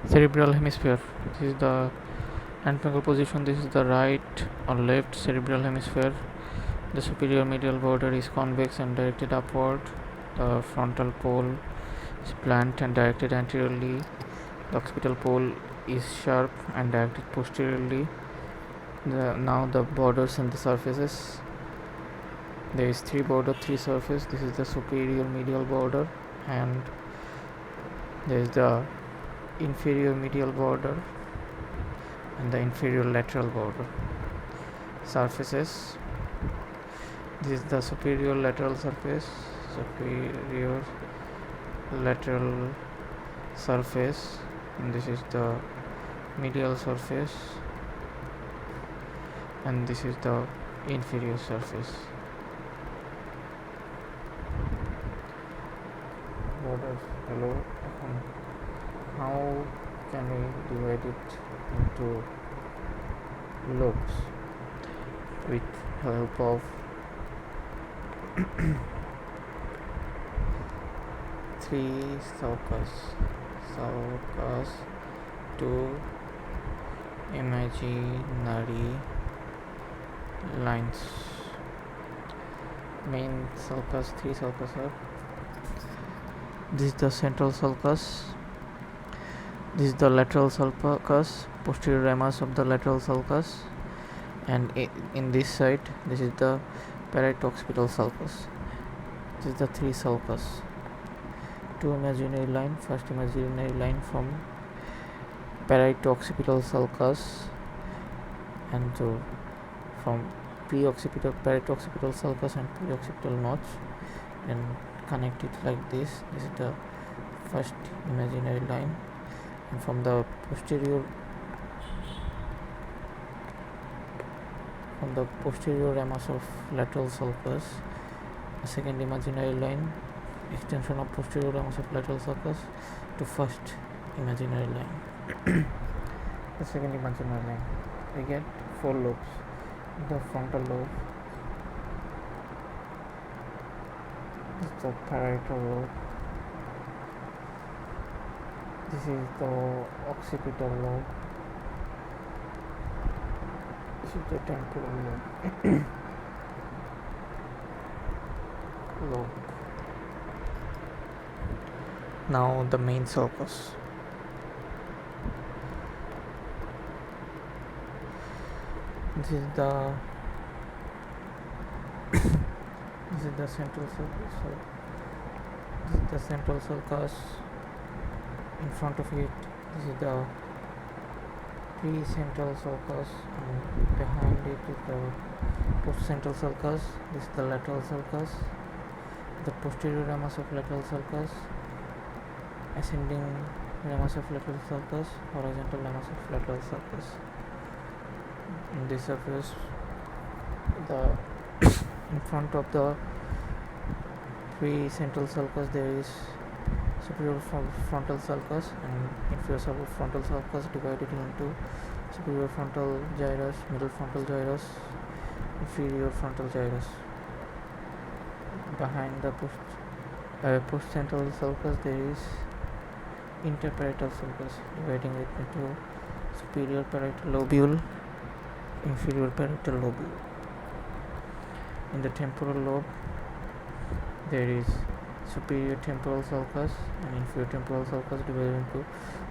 Cerebral hemisphere. This is the anatomical position. This is the right or left cerebral hemisphere. The superior medial border is convex and directed upward. The frontal pole is blunt and directed anteriorly. The occipital pole is sharp and directed posteriorly. Now the borders and the surfaces. There is three border, three surface. This is the superior medial border, and there is the inferior medial border and the inferior lateral border. Surfaces. This is the superior lateral surface, superior lateral surface, and this is the medial surface, and this is the inferior surface. Borders. Hello. How can we divide it into lobes with help of three sulcus, two imaginary lines. Main sulcus, three sulcus are. This is the central sulcus. This is the lateral sulcus, posterior ramus of the lateral sulcus, and in this side, this is the parieto-occipital sulcus. This is the three sulcus. Two imaginary line. First imaginary line from parieto-occipital sulcus, and from pre-occipital parieto-occipital sulcus and pre-occipital notch, and connect it like this. This is the first imaginary line, and from the posterior ramus of lateral sulcus, a second imaginary line, extension of posterior ramus of lateral sulcus to first imaginary line. The second imaginary line, we get four lobes. The frontal lobe, this is the parietal lobe, this is the occipital lobe, this is the temporal lobe. Now the main sulcus. This is the central sulcus. So this is the central sulcus. In front of it, this is the pre-central sulcus, and behind it is the post-central sulcus. This is the lateral sulcus, the posterior ramus of lateral sulcus, ascending ramus of lateral sulcus, horizontal ramus of lateral sulcus. In this surface, the in front of the pre-central sulcus there is superior frontal sulcus and inferior frontal sulcus divided into superior frontal gyrus, middle frontal gyrus, inferior frontal gyrus. Behind the post-central sulcus there is interparietal sulcus, dividing it into superior parietal lobule, inferior parietal lobule. In the temporal lobe there is superior temporal sulcus and inferior temporal sulcus divided into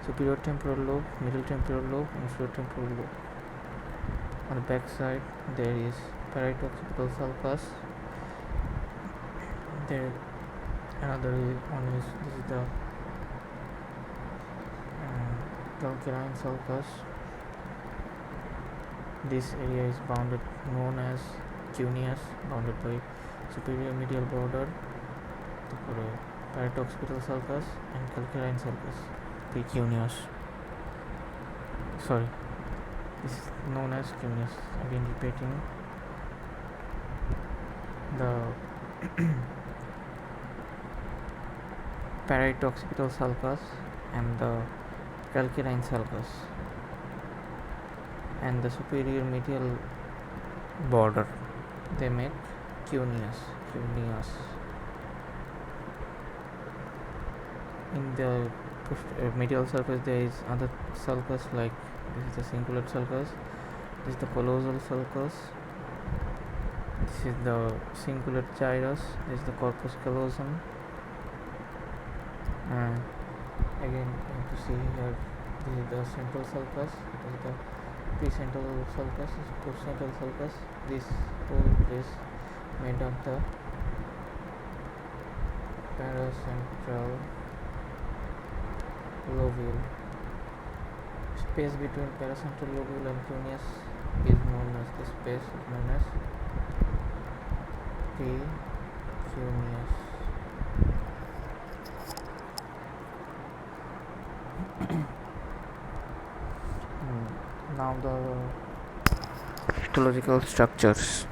superior temporal lobe, middle temporal lobe, inferior temporal lobe. On the back side there is parieto-occipital sulcus. There another one is this is the calcarine sulcus. This area is bounded, known as cuneus, bounded by superior medial border, parieto-occipital sulcus and calcarine sulcus, precuneus. Sorry, this is known as cuneus. Again repeating, the parieto-occipital sulcus and the calcarine sulcus and the superior medial border, they make cuneus. In the medial surface there is other sulcus, like this is the cingulate sulcus, this is the callosal sulcus, this is the cingulate gyrus, this is the corpus callosum, and again you have to see here this is the central sulcus, this is the precentral sulcus, this is postcentral sulcus. This whole place made up the paracentral lobule. Space between paracentral lobule and cuneus is known as the space is known as precuneus. Now the histological structures.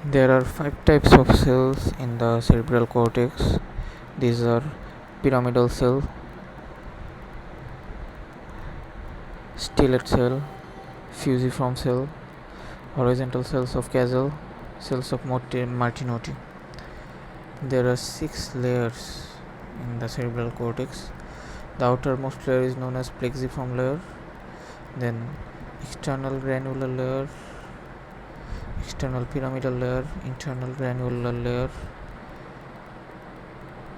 There are 5 types of cells in the cerebral cortex. These are pyramidal cell, stellate cell, fusiform cell, horizontal cells of Castle, cells of Martinotti. There are 6 layers in the cerebral cortex. The outermost layer is known as plexiform layer, then external granular layer, external pyramidal layer, internal granular layer,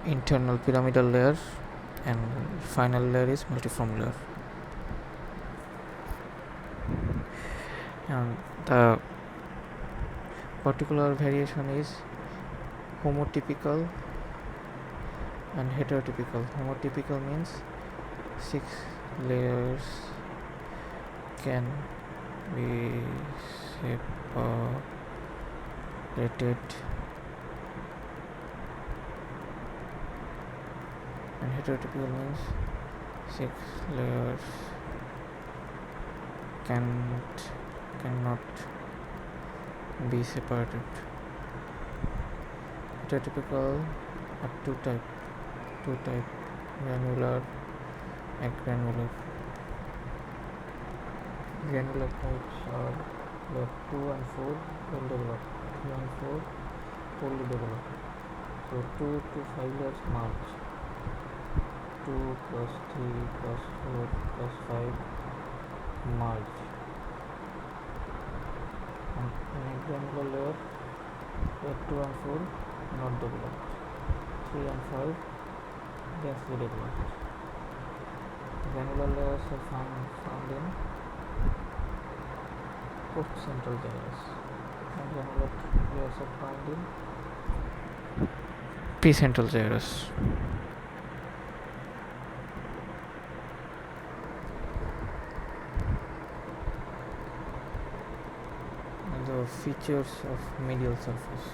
internal pyramidal layer, and final layer is multiform layer. And the particular variation is homotypical and heterotypical. Homotypical means 6 layers can be separated, and heterotypical means 6 layers cannot be separated. Heterotypical are two type, granular and granular. Granular types are the 2 and 4 well developed, 3 and 4 poorly developed. So 2 to 5 layers merge, 2 plus 3 plus 4 plus 5 merge, and in a granular layer 2 and 4 not developed, 3 and 5 densely developed. Granular layers are found in postcentral gyrus, and granular layers are found in precentral gyrus. And the features of medial surface.